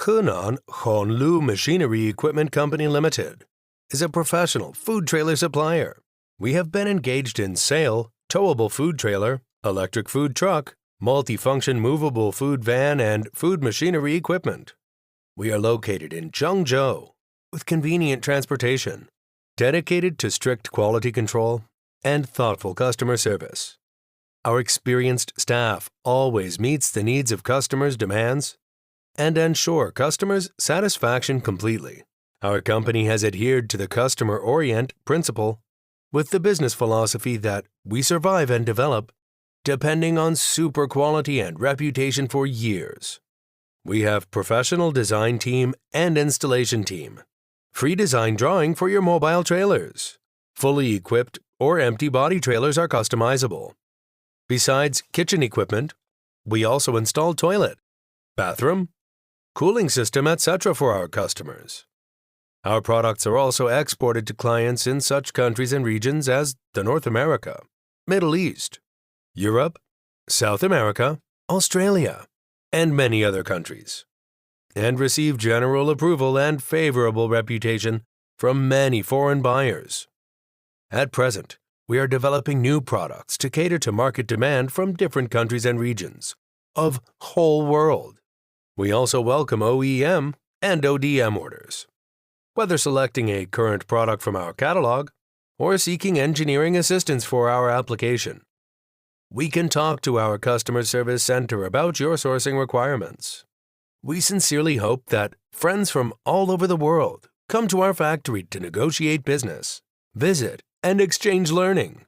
Henan Honlu Machinery Equipment Company Limited is a professional food trailer supplier. We have been engaged in sail, towable food trailer, electric food truck, multifunction movable food van, and food machinery equipment. We are located in Zhengzhou with convenient transportation, dedicated to strict quality control and thoughtful customer service. Our experienced staff always meets the needs of customers' demands and ensure customers' satisfaction completely. Our company has adhered to the customer orient principle with the business philosophy that we survive and develop depending on super quality and reputation for years. We have professional design team and installation team. Free design drawing for your mobile trailers. Fully equipped or empty body trailers are customizable. Besides kitchen equipment, we also install toilet, bathroom, cooling system, etc. for our customers. Our products are also exported to clients in such countries and regions as the North America, Middle East, Europe, South America, Australia, and many other countries, and receive general approval and favorable reputation from many foreign buyers. At present, we are developing new products to cater to market demand from different countries and regions of whole world. We also welcome OEM and ODM orders. Whether selecting a current product from our catalog or seeking engineering assistance for our application, we can talk to our customer service center about your sourcing requirements. We sincerely hope that friends from all over the world come to our factory to negotiate business, visit, and exchange learning.